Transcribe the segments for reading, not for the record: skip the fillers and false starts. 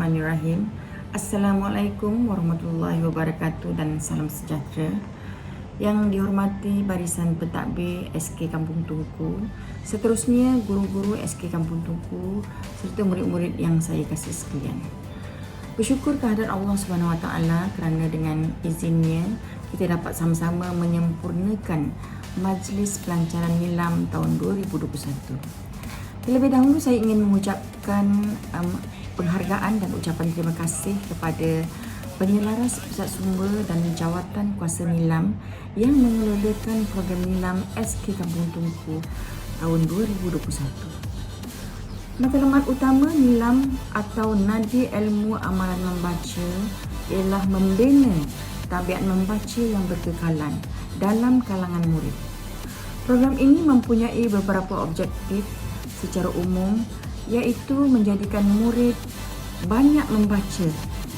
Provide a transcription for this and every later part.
Bismillahirrahmanirrahim. Assalamualaikum warahmatullahi wabarakatuh dan salam sejahtera. Yang dihormati barisan pentadbir SK Kampung Tunku, seterusnya guru-guru SK Kampung Tunku serta murid-murid yang saya kasih sekalian. Bersyukur kehadrat Allah Subhanahu Wa Taala kerana dengan izinnya kita dapat sama-sama menyempurnakan Majlis Pelancaran Nilam tahun 2021. Terlebih dahulu saya ingin mengucapkan penghargaan dan ucapan terima kasih kepada penyelaras pusat sumber dan jawatan kuasa nilam yang mengelolakan program nilam SK Kampung Tunku tahun 2021. Matlamat utama nilam atau nadi ilmu amalan membaca ialah membina tabiat membaca yang berkekalan dalam kalangan murid. Program ini mempunyai beberapa objektif secara umum, iaitu menjadikan murid banyak membaca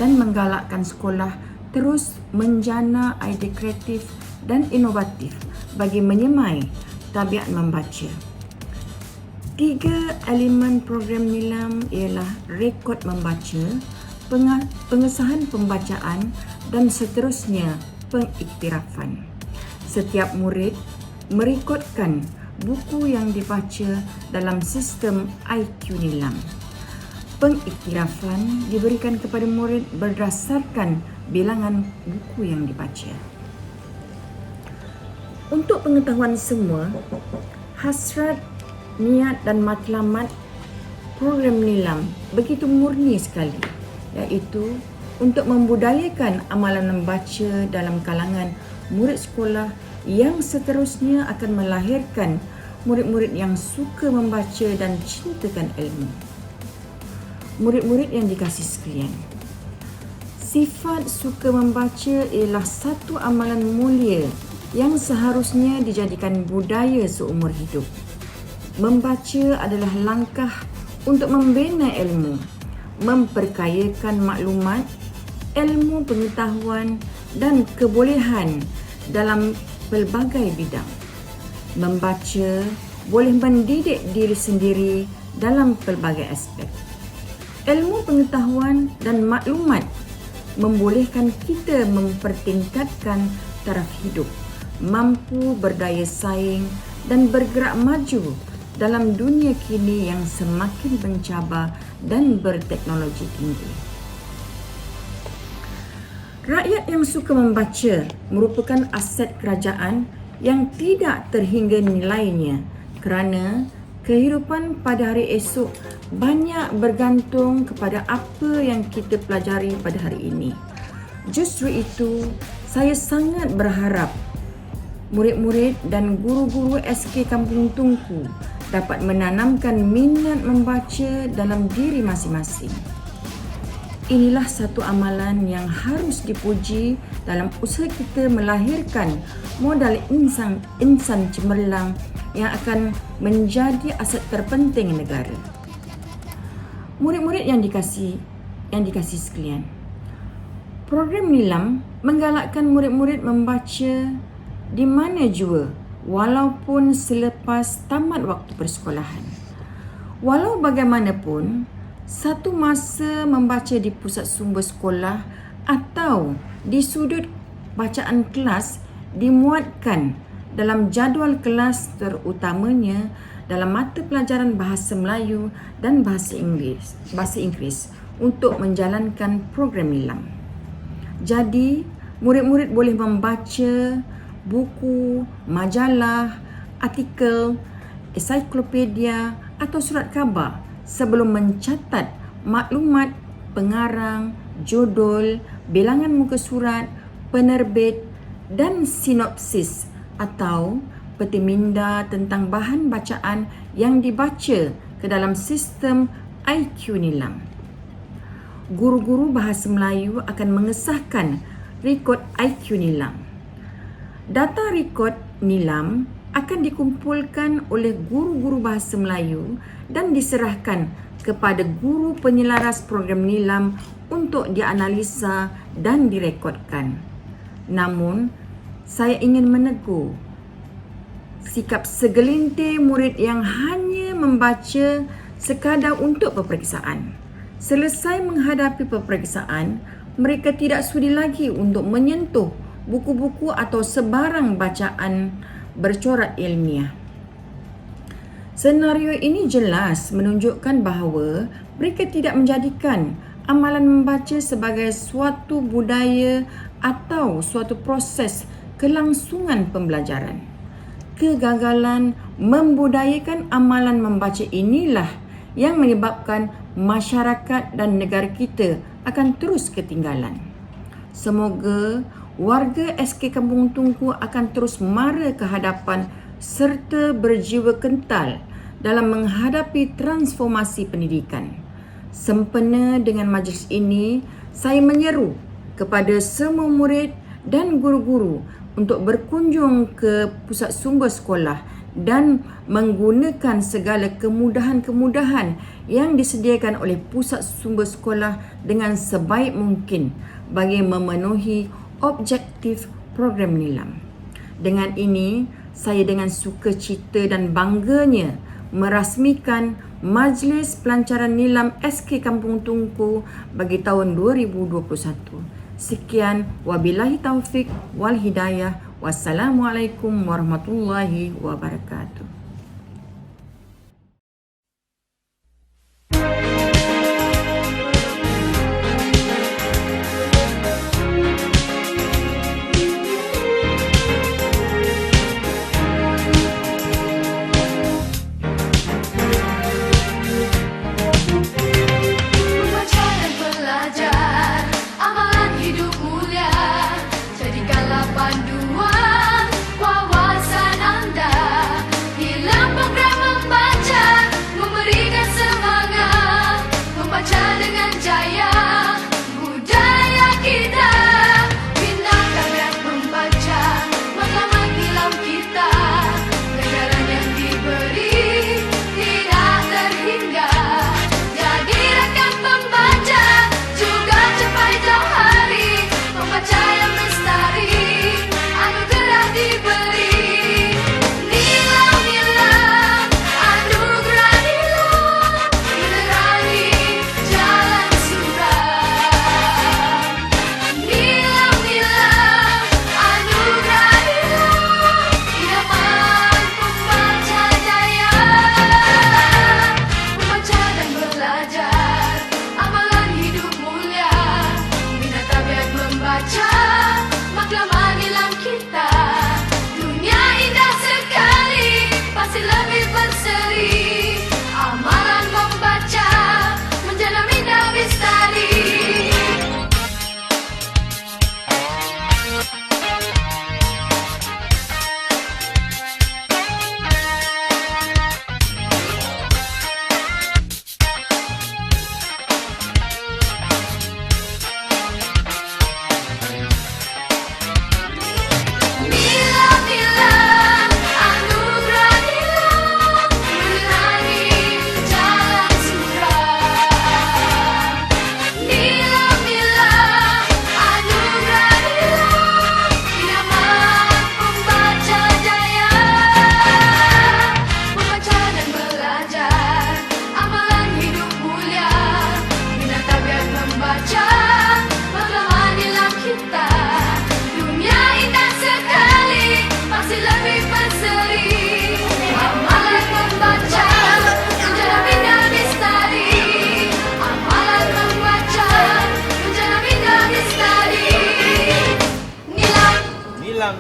dan menggalakkan sekolah terus menjana ide kreatif dan inovatif bagi menyemai tabiat membaca. 3 elemen program nilam ialah rekod membaca, pengesahan pembacaan dan seterusnya pengiktirafan. Setiap murid merekodkan buku yang dibaca dalam sistem IQ nilam. Pengiktirafan diberikan kepada murid berdasarkan bilangan buku yang dibaca. Untuk pengetahuan semua, hasrat, niat dan matlamat program nilam begitu murni sekali, iaitu untuk membudayakan amalan membaca dalam kalangan murid sekolah yang seterusnya akan melahirkan murid-murid yang suka membaca dan cintakan ilmu. Murid-murid yang dikasihi sekalian, sifat suka membaca ialah satu amalan mulia yang seharusnya dijadikan budaya seumur hidup. Membaca adalah langkah untuk membina ilmu, memperkayakan maklumat, ilmu pengetahuan dan kebolehan dalam pelbagai bidang. Membaca boleh mendidik diri sendiri dalam pelbagai aspek. Ilmu pengetahuan dan maklumat membolehkan kita mempertingkatkan taraf hidup, mampu berdaya saing dan bergerak maju dalam dunia kini yang semakin mencabar dan berteknologi tinggi. Rakyat yang suka membaca merupakan aset kerajaan yang tidak terhingga nilainya kerana kehidupan pada hari esok banyak bergantung kepada apa yang kita pelajari pada hari ini. Justru itu, saya sangat berharap murid-murid dan guru-guru SK Kampung Tunku dapat menanamkan minat membaca dalam diri masing-masing. Inilah satu amalan yang harus dipuji dalam usaha kita melahirkan modal insan cemerlang yang akan menjadi aset terpenting negara. Murid-murid yang dikasihi sekalian, program nilam menggalakkan murid-murid membaca di mana jua walaupun selepas tamat waktu persekolahan. Walau bagaimanapun, satu masa membaca di pusat sumber sekolah atau di sudut bacaan kelas dimuatkan dalam jadual kelas, terutamanya dalam mata pelajaran bahasa Melayu dan bahasa Inggeris untuk menjalankan program nilam. Jadi, murid-murid boleh membaca buku, majalah, artikel, ensiklopedia atau surat khabar sebelum mencatat maklumat pengarang, judul, bilangan muka surat, penerbit dan sinopsis atau peti minda tentang bahan bacaan yang dibaca ke dalam sistem IQ nilam. Guru-guru bahasa Melayu akan mengesahkan rekod IQ nilam. Data rekod nilam akan dikumpulkan oleh guru-guru bahasa Melayu dan diserahkan kepada guru penyelaras program nilam untuk dianalisa dan direkodkan. Namun, saya ingin menegur sikap segelintir murid yang hanya membaca sekadar untuk peperiksaan. Selesai menghadapi peperiksaan, mereka tidak sudi lagi untuk menyentuh buku-buku atau sebarang bacaan bercorak ilmiah. Senario ini jelas menunjukkan bahawa mereka tidak menjadikan amalan membaca sebagai suatu budaya atau suatu proses kelangsungan pembelajaran. Kegagalan membudayakan amalan membaca inilah yang menyebabkan masyarakat dan negara kita akan terus ketinggalan. Semoga warga SK Kampung Tungku akan terus mara ke hadapan serta berjiwa kental dalam menghadapi transformasi pendidikan. Sempena dengan majlis ini, saya menyeru kepada semua murid dan guru-guru untuk berkunjung ke pusat sumber sekolah dan menggunakan segala kemudahan-kemudahan yang disediakan oleh pusat sumber sekolah dengan sebaik mungkin bagi memenuhi objektif program Nilam. Dengan ini, saya dengan sukacita dan bangganya merasmikan Majlis Pelancaran Nilam SK Kampung Tungku bagi tahun 2021. Sekian, wabillahi taufik wal hidayah. Wassalamualaikum warahmatullahi wabarakatuh. Panduan wawasan anda dalam program membaca, memberikan semangat membaca dengan jaya budaya kita. Bina tabiat membaca matlamat nilam kita, ganjaran yang diberi tidak terhingga. Jadi rakan pembaca juga capai jauh hari, membaca yang lestari diberi. Nilam-nilam anugerah nilam menerangi jalan suram. Nilam-nilam anugerah nilam idaman pembaca jaya. Membaca dan belajar amalan hidup mulia, bina tabiat membaca maklumat nilam kita. Pasti lebih berseri, amalan membaca menjaga minda bestari.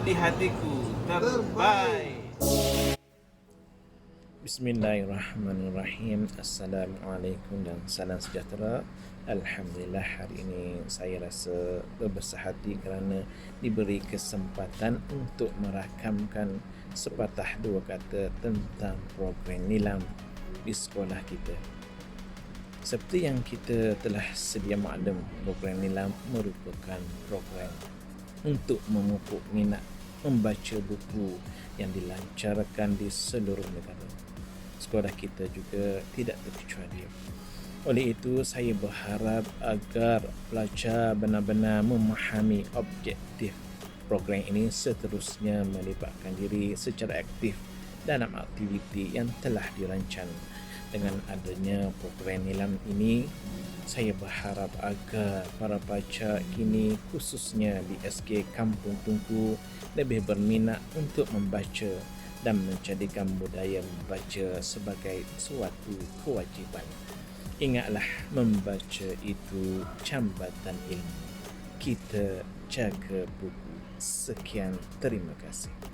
Di hatiku terbaik. Bismillahirrahmanirrahim. Assalamualaikum dan salam sejahtera. Alhamdulillah, hari ini saya rasa berbesar hati kerana diberi kesempatan untuk merakamkan sepatah dua kata tentang program Nilam di sekolah kita. Seperti yang kita telah sedia maklum, program Nilam merupakan program untuk memupuk minat membaca buku yang dilancarkan di seluruh negara. Sekolah kita juga tidak terkecuali. Oleh itu, saya berharap agar pelajar benar-benar memahami objektif program ini, seterusnya melibatkan diri secara aktif dalam aktiviti yang telah dirancang Dengan adanya program Nilam ini, saya berharap agar para baca kini khususnya di SK Kampung Tungku lebih berminat untuk membaca dan menjadikan budaya membaca sebagai suatu kewajipan. Ingatlah, membaca itu jambatan ilmu. Kita jaga buku. Sekian, terima kasih.